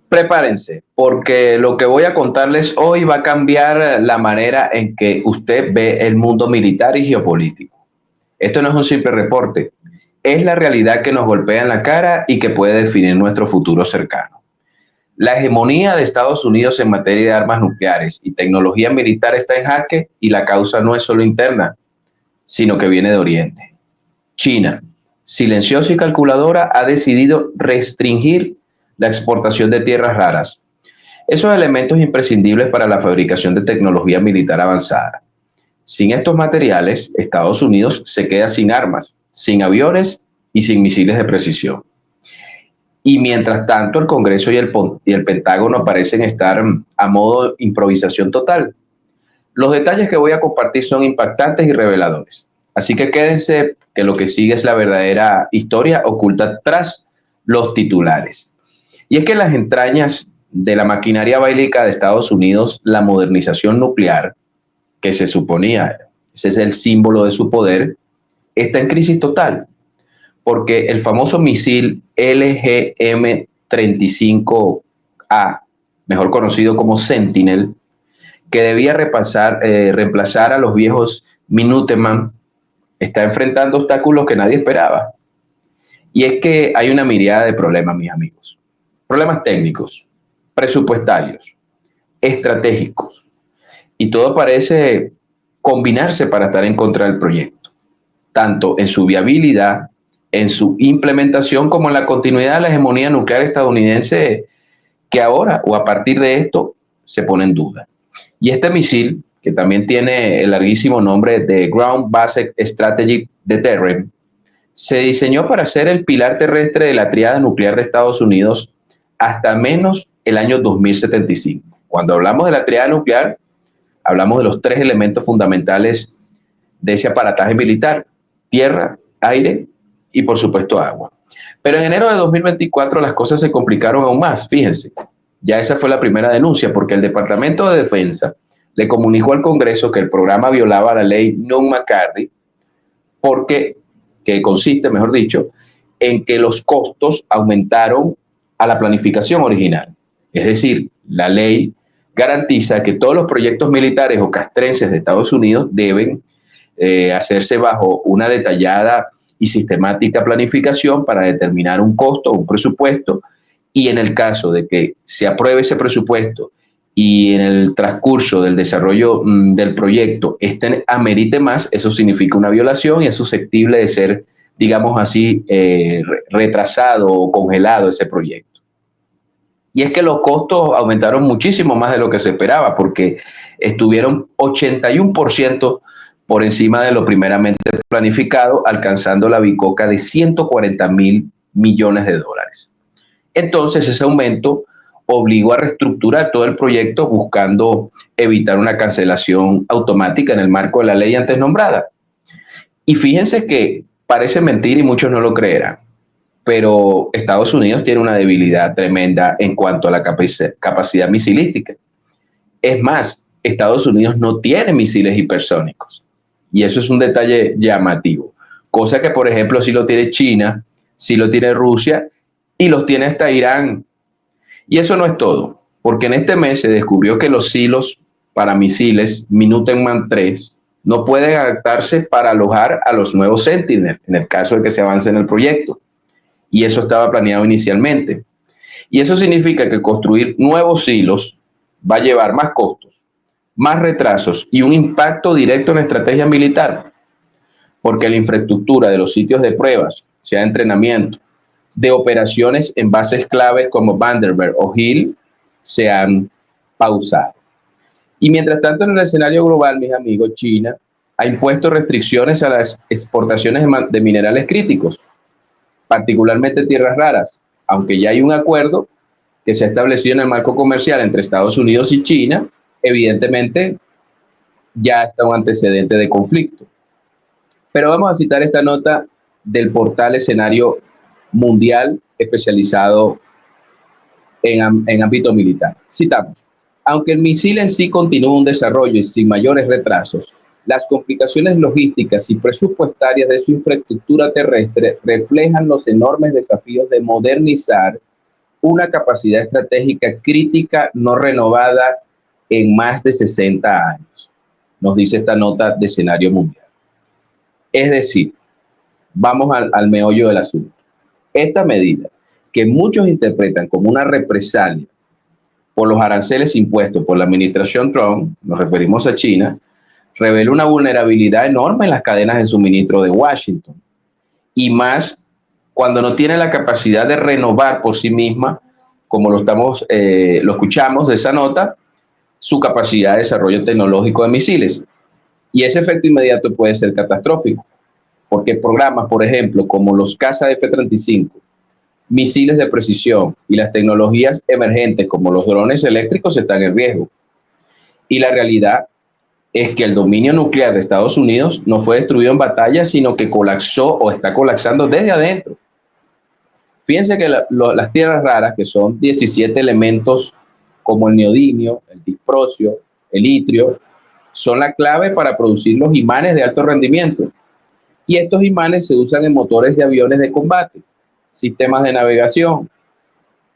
Prepárense, porque lo que voy a contarles hoy va a cambiar la manera en que usted ve el mundo militar y geopolítico. Esto no es un simple reporte, es la realidad que nos golpea en la cara y que puede definir nuestro futuro cercano. La hegemonía de Estados Unidos en materia de armas nucleares y tecnología militar está en jaque y la causa no es solo interna, sino que viene de Oriente. China, silenciosa y calculadora, ha decidido restringir la exportación de tierras raras, esos elementos imprescindibles para la fabricación de tecnología militar avanzada. Sin estos materiales, Estados Unidos se queda sin armas, sin aviones y sin misiles de precisión. Y mientras tanto, el Congreso y el Pentágono parecen estar a modo de improvisación total. Los detalles que voy a compartir son impactantes y reveladores. Así que quédense, que lo que sigue es la verdadera historia oculta tras los titulares. Y es que en las entrañas de la maquinaria bélica de Estados Unidos, la modernización nuclear, que se suponía, ese es el símbolo de su poder, está en crisis total, porque el famoso misil LGM-35A, mejor conocido como Sentinel, que debía reemplazar a los viejos Minuteman, está enfrentando obstáculos que nadie esperaba. Y es que hay una mirada de problemas, mis amigos. Problemas técnicos, presupuestarios, estratégicos. Y todo parece combinarse para estar en contra del proyecto, tanto en su viabilidad, en su implementación, como en la continuidad de la hegemonía nuclear estadounidense que ahora o a partir de esto se pone en duda. Y este misil, que también tiene el larguísimo nombre de Ground Based Strategic Deterrent, se diseñó para ser el pilar terrestre de la triada nuclear de Estados Unidos hasta menos el año 2075. Cuando hablamos de la triada nuclear, hablamos de los tres elementos fundamentales de ese aparataje militar: tierra, aire y por supuesto agua. Pero en enero de 2024 las cosas se complicaron aún más, fíjense. Ya esa fue la primera denuncia, porque el Departamento de Defensa le comunicó al Congreso que el programa violaba la ley Nunn-McCarthy, porque, que consiste, mejor dicho, en que los costos aumentaron a la planificación original. Es decir, la ley garantiza que todos los proyectos militares o castrenses de Estados Unidos deben hacerse bajo una detallada y sistemática planificación para determinar un costo, un presupuesto, y en el caso de que se apruebe ese presupuesto y en el transcurso del desarrollo del proyecto este amerite más, eso significa una violación y es susceptible de ser, digamos así, retrasado o congelado ese proyecto. Y es que los costos aumentaron muchísimo más de lo que se esperaba, porque estuvieron 81% por encima de lo primeramente planificado, alcanzando la bicoca de 140.000 millones de dólares. Entonces, ese aumento obligó a reestructurar todo el proyecto, buscando evitar una cancelación automática en el marco de la ley antes nombrada. Y fíjense que parece mentir y muchos no lo creerán, pero Estados Unidos tiene una debilidad tremenda en cuanto a la capacidad misilística. Es más, Estados Unidos no tiene misiles hipersónicos. Y eso es un detalle llamativo. Cosa que, por ejemplo, sí lo tiene China, sí lo tiene Rusia y los tiene hasta Irán. Y eso no es todo, porque en este mes se descubrió que los silos para misiles Minuteman III no pueden adaptarse para alojar a los nuevos Sentinel, en el caso de que se avance en el proyecto. Y eso estaba planeado inicialmente. Y eso significa que construir nuevos silos va a llevar más costos, más retrasos y un impacto directo en la estrategia militar, porque la infraestructura de los sitios de pruebas, sea de entrenamiento, de operaciones en bases claves como Vandenberg o Hill, se han pausado. Y mientras tanto, en el escenario global, mis amigos, China ha impuesto restricciones a las exportaciones de minerales críticos, particularmente tierras raras, aunque ya hay un acuerdo que se ha establecido en el marco comercial entre Estados Unidos y China. Evidentemente ya está un antecedente de conflicto. Pero vamos a citar esta nota del portal Escenario Mundial especializado en ámbito militar. Citamos: aunque el misil en sí continúa un desarrollo y sin mayores retrasos, las complicaciones logísticas y presupuestarias de su infraestructura terrestre reflejan los enormes desafíos de modernizar una capacidad estratégica crítica no renovada en más de 60 años, nos dice esta nota de escenario mundial. Es decir, vamos al meollo del asunto. Esta medida, que muchos interpretan como una represalia por los aranceles impuestos por la administración Trump, nos referimos a China, revela una vulnerabilidad enorme en las cadenas de suministro de Washington. Y más cuando no tiene la capacidad de renovar por sí misma, como lo escuchamos de esa nota, su capacidad de desarrollo tecnológico de misiles. Y ese efecto inmediato puede ser catastrófico, porque programas, por ejemplo, como los caza F-35, misiles de precisión y las tecnologías emergentes como los drones eléctricos están en riesgo. Y la realidad es que el dominio nuclear de Estados Unidos no fue destruido en batalla, sino que colapsó o está colapsando desde adentro. Fíjense que las tierras raras, que son 17 elementos como el neodimio, el disprosio, el itrio, son la clave para producir los imanes de alto rendimiento. Y estos imanes se usan en motores de aviones de combate, sistemas de navegación,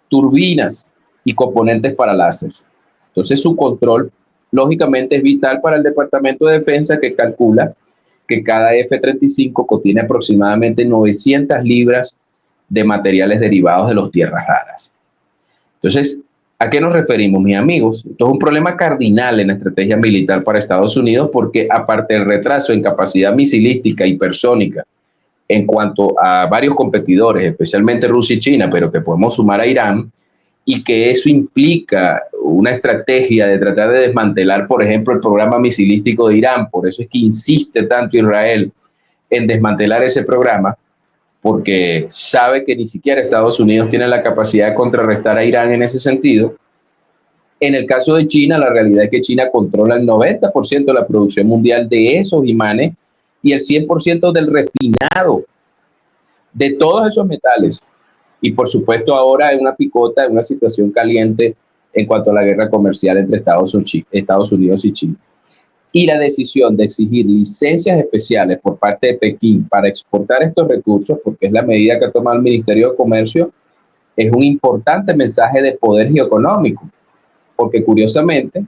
turbinas y componentes para láser. Entonces su control, lógicamente, es vital para el Departamento de Defensa, que calcula que cada F-35 contiene aproximadamente 900 libras de materiales derivados de las tierras raras. Entonces, ¿a qué nos referimos, mis amigos? Esto es un problema cardinal en la estrategia militar para Estados Unidos, porque aparte del retraso en capacidad misilística y hipersónica en cuanto a varios competidores, especialmente Rusia y China, pero que podemos sumar a Irán, y que eso implica una estrategia de tratar de desmantelar, por ejemplo, el programa misilístico de Irán. Por eso es que insiste tanto Israel en desmantelar ese programa, porque sabe que ni siquiera Estados Unidos tiene la capacidad de contrarrestar a Irán en ese sentido. En el caso de China, la realidad es que China controla el 90% de la producción mundial de esos imanes y el 100% del refinado de todos esos metales. Y por supuesto ahora es una picota, en una situación caliente en cuanto a la guerra comercial entre Estados Unidos y China. Y la decisión de exigir licencias especiales por parte de Pekín para exportar estos recursos, porque es la medida que ha tomado el Ministerio de Comercio, es un importante mensaje de poder geoeconómico, porque curiosamente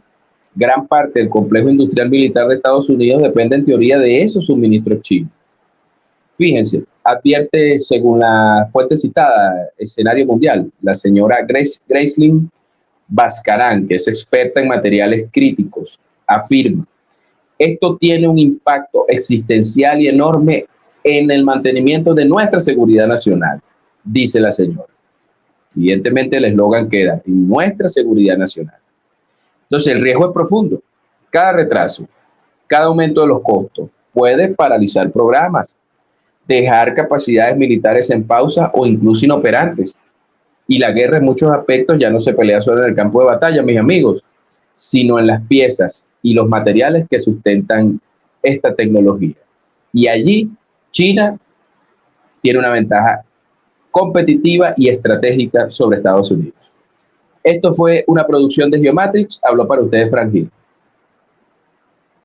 gran parte del complejo industrial militar de Estados Unidos depende en teoría de esos suministros chinos. Fíjense, advierte, según la fuente citada, Escenario Mundial, la señora Gracelyn Bascarán, que es experta en materiales críticos, afirma: esto tiene un impacto existencial y enorme en el mantenimiento de nuestra seguridad nacional, dice la señora. Evidentemente el eslogan queda: en nuestra seguridad nacional. Entonces el riesgo es profundo. Cada retraso, cada aumento de los costos puede paralizar programas, dejar capacidades militares en pausa o incluso inoperantes. Y la guerra en muchos aspectos ya no se pelea solo en el campo de batalla, mis amigos, sino en las piezas y los materiales que sustentan esta tecnología. Y allí China tiene una ventaja competitiva y estratégica sobre Estados Unidos. Esto fue una producción de Geomatrix. Habló para ustedes Frank Gil.